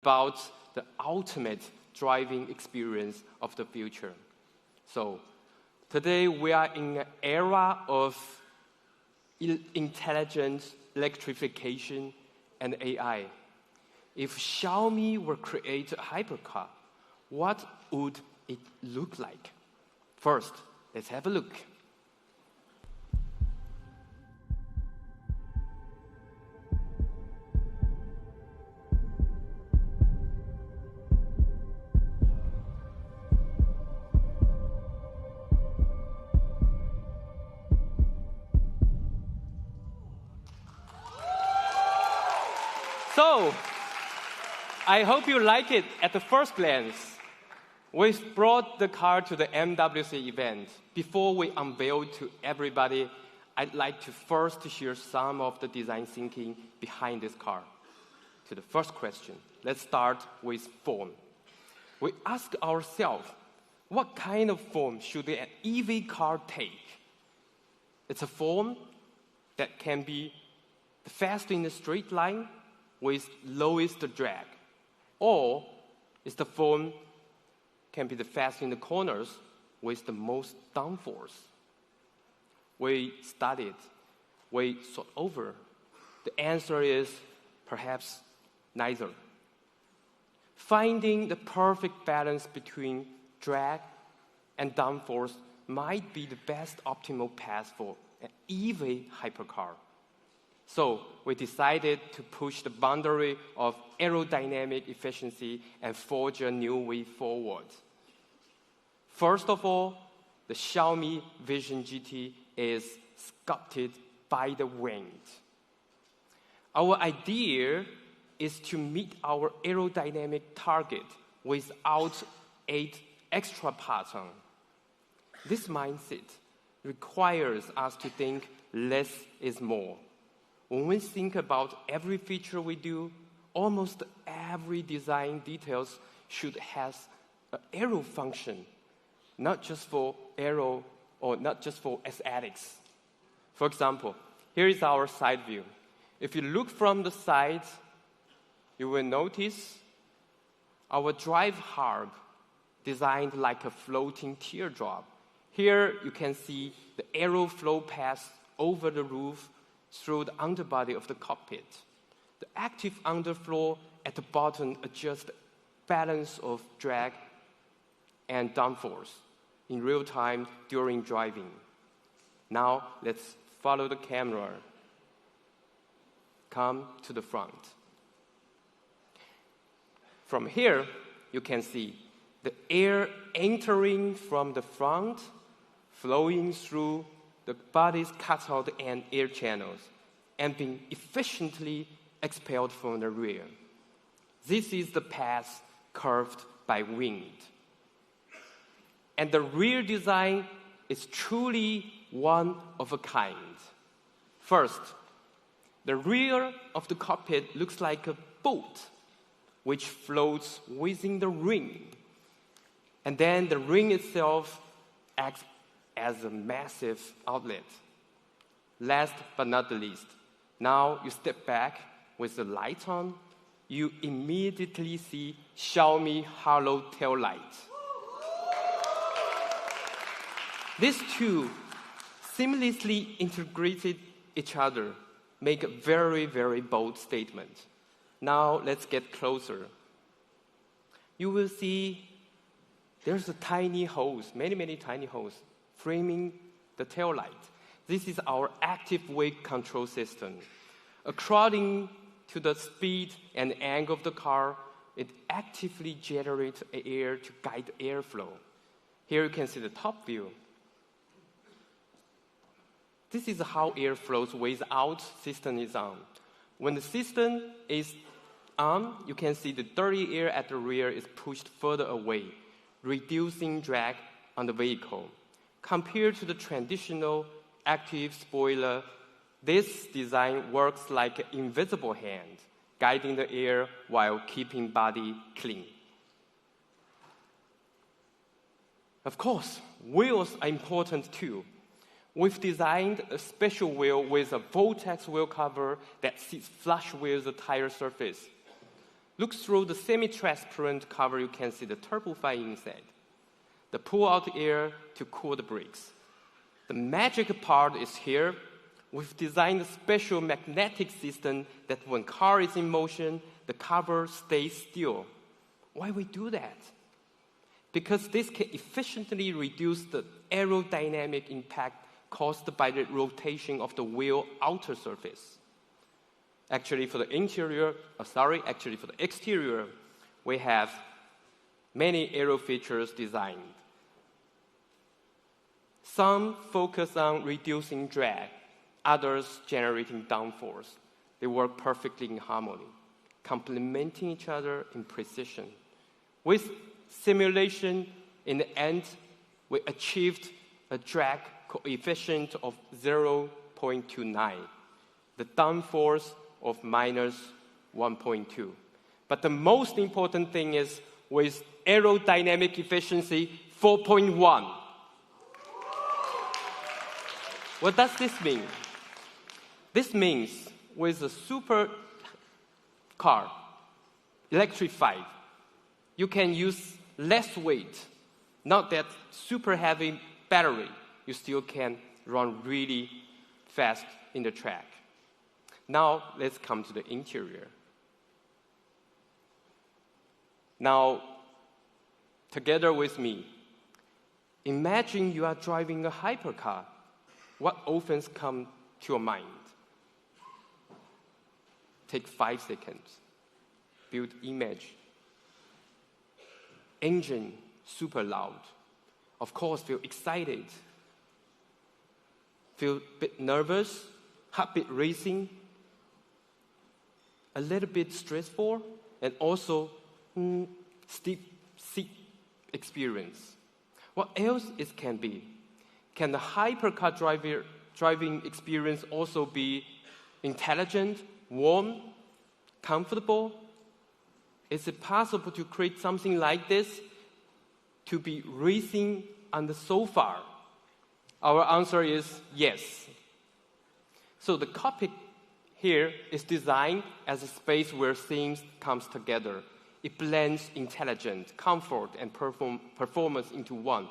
about the ultimate driving experience of the future. So today we are in an era of intelligent electrification and AI. If Xiaomi were to create a hypercar, what would it look like? First, let's have a look. So, I hope you like it at the first glance. We brought the car to the MWC event. Before we unveil to everybody, I'd like to first share some of the design thinking behind this car. To the first question, let's start with form. We ask ourselves, what kind of form should an EV car take? It's a form that can be fast in the straight line with lowest drag, or is the form can be the fast in the corners with the most downforce. We studied, we thought over. The answer is perhaps neither. Finding the perfect balance between drag and downforce might be the best optimal path for an EV hypercar. So we decided to push the boundary of aerodynamic efficiency and forge a new way forward. First of all, the Xiaomi VGT is sculpted by the wind. Our idea is to meet our aerodynamic target without 8 extra parts on. This mindset requires us to think less is more. When we think about every feature we do, almost every design details should have an aero function, not just for aero or not just for aesthetics. For example, here is our side view. If you look from the side, you will notice our drive harp designed like a floating teardrop. Here you can see the aero flow path over the roof through the underbody of the cockpit. The active underfloor at the bottom adjusts the balance of drag and downforce in real time during driving. Now let's follow the camera. Come to the front. From here, you can see the air entering from the front, flowing through the body's cutout and air channels, and being efficiently expelled from the rear. This is the path curved by wind. And the rear design is truly one of a kind. First, the rear of the cockpit looks like a boat which floats within the ring. And then the ring itself acts as a massive outlet. Last but not the least, now you step back with the light on, you immediately see Xiaomi halo tail light. These two seamlessly integrated each other, make a very, very bold statement. Now let's get closer. You will see there's a tiny holes, many tiny holes, framing the tail light. This is our active wake control system. According to the speed and angle of the car, it actively generates air to guide airflow. Here you can see the top view. This is how air flows without system is on. When the system is on, you can see the dirty air at the rear is pushed further away, reducing drag on the vehicle. Compared to the traditional active spoiler, this design works like an invisible hand, guiding the air while keeping body clean. Of course, wheels are important too. We've designed a special wheel with a vortex wheel cover that sits flush with the tire surface. Look through the semi-transparent cover, you can see the turbofan inside. The pull-out air to cool the brakes. The magic part is here. We've designed a special magnetic system that when car is in motion, the cover stays still. Why we do that? Because this can efficiently reduce the aerodynamic impact caused by the rotation of the wheel outer surface. Actually, for the exterior, we have many aero features designed. Some focus on reducing drag, others generating downforce. They work perfectly in harmony, complementing each other in precision. With simulation, in the end, we achieved a drag coefficient of 0.29, the downforce of -1.2. But the most important thing is with aerodynamic efficiency 4.1. What does this mean? This means with a super car, electrified, you can use less weight, not that super heavy battery. You still can run really fast in the track. Now, let's come to the interior. Now, together with me, imagine you are driving a hypercar. What often comes to your mind? Take 5 seconds. Build image. Engine, super loud. Of course, feel excited. Feel a bit nervous, heartbeat racing, a little bit stressful, and also steep seat experience. What else it can be? Can the hypercar driving experience also be intelligent, warm, comfortable? Is it possible to create something like this to be racing on the sofa? Our answer is yes. So the cockpit here is designed as a space where things come together. It blends intelligence, comfort, and performance into one.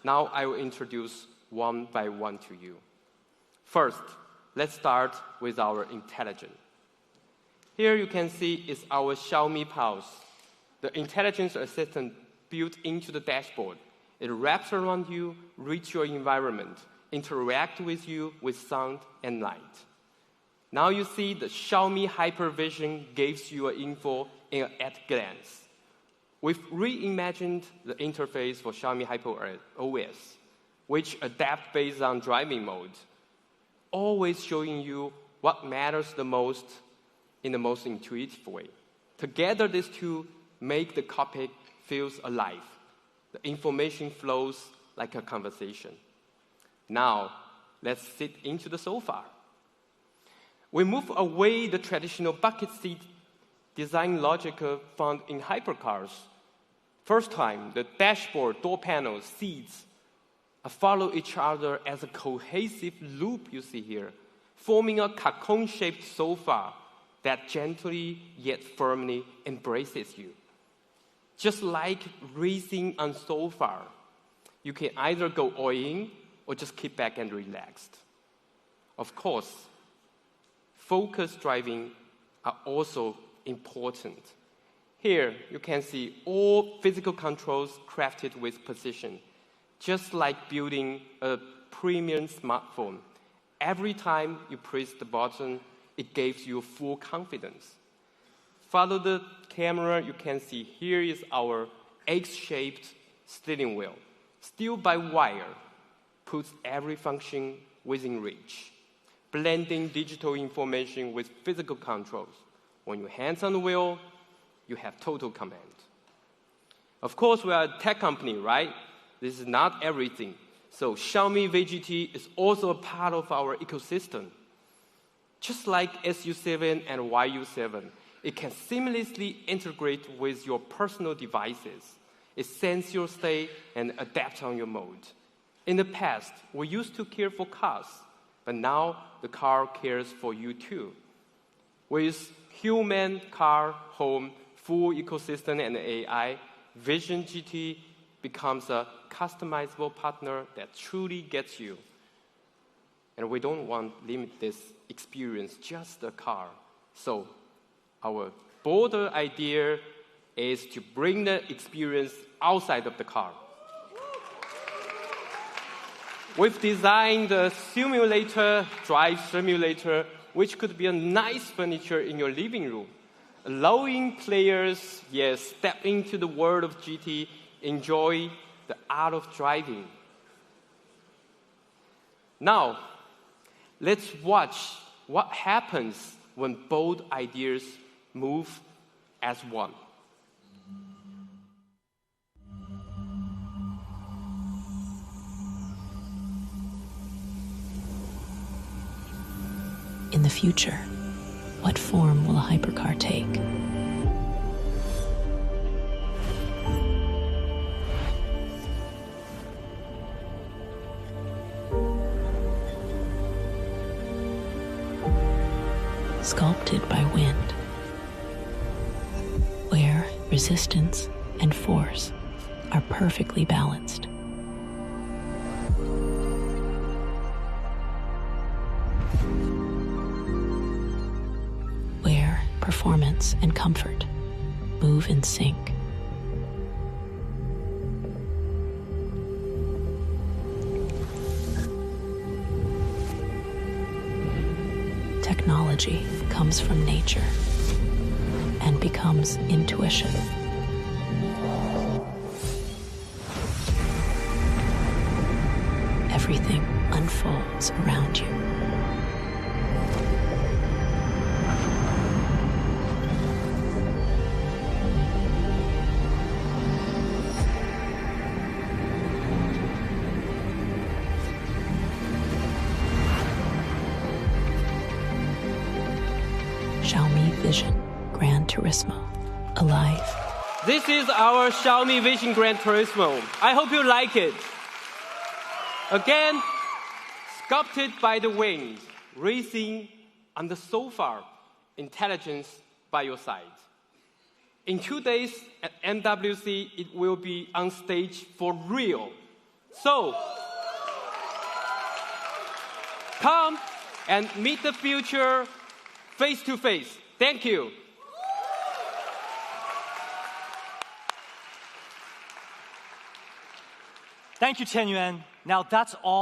Now I will introduce one by one to you. First, let's start with our intelligence. Here you can see is our Xiaomi Pulse, the intelligence assistant built into the dashboard. It wraps around you, reads your environment, interact with you with sound and light. Now you see the Xiaomi HyperVision gives you an info at a glance. We've reimagined the interface for Xiaomi HyperOS, which adapts based on driving mode, always showing you what matters the most in the most intuitive way. Together, these two make the cockpit feels alive. The information flows like a conversation. Now, let's sit into the sofa. We move away the traditional bucket seat design logic found in hypercars. First time, the dashboard, door panels, seats follow each other as a cohesive loop you see here, forming a cocoon-shaped sofa that gently yet firmly embraces you. Just like racing on sofa, you can either go all in or just kick back and relax. Of course, focused driving are also important. Here, you can see all physical controls crafted with precision, just like building a premium smartphone. Every time you press the button, it gives you full confidence. Follow the camera, you can see here is our X-shaped steering wheel. Still by wire, puts every function within reach, blending digital information with physical controls. When your hands on the wheel, you have total command. Of course, we are a tech company, right? This is not everything. So Xiaomi VGT is also a part of our ecosystem. Just like SU7 and YU7, it can seamlessly integrate with your personal devices. It senses your state and adapts on your mode. In the past, we used to care for cars, but now the car cares for you too. With human, car, home, full ecosystem and AI, Vision GT becomes a customizable partner that truly gets you. And we don't want to limit this experience just a car. So our bolder idea is to bring the experience outside of the car. We've designed a simulator, drive simulator, which could be a nice furniture in your living room, allowing players, step into the world of GT, enjoy the art of driving. Now, let's watch what happens when bold ideas move as one. In the future, what form will a hypercar take? Sculpted by wind, where resistance and force are perfectly balanced. Where performance and comfort move in sync. Technology comes from nature and becomes intuition. Everything unfolds around you. Xiaomi Vision Gran Turismo, alive. This is our Xiaomi Vision Gran Turismo. I hope you like it. Again, sculpted by the wind, racing on the sofa, intelligence by your side. In 2 days at MWC, it will be on stage for real. So, come and meet the future face to face. Thank you. Thank you, Tianyuan. Now that's all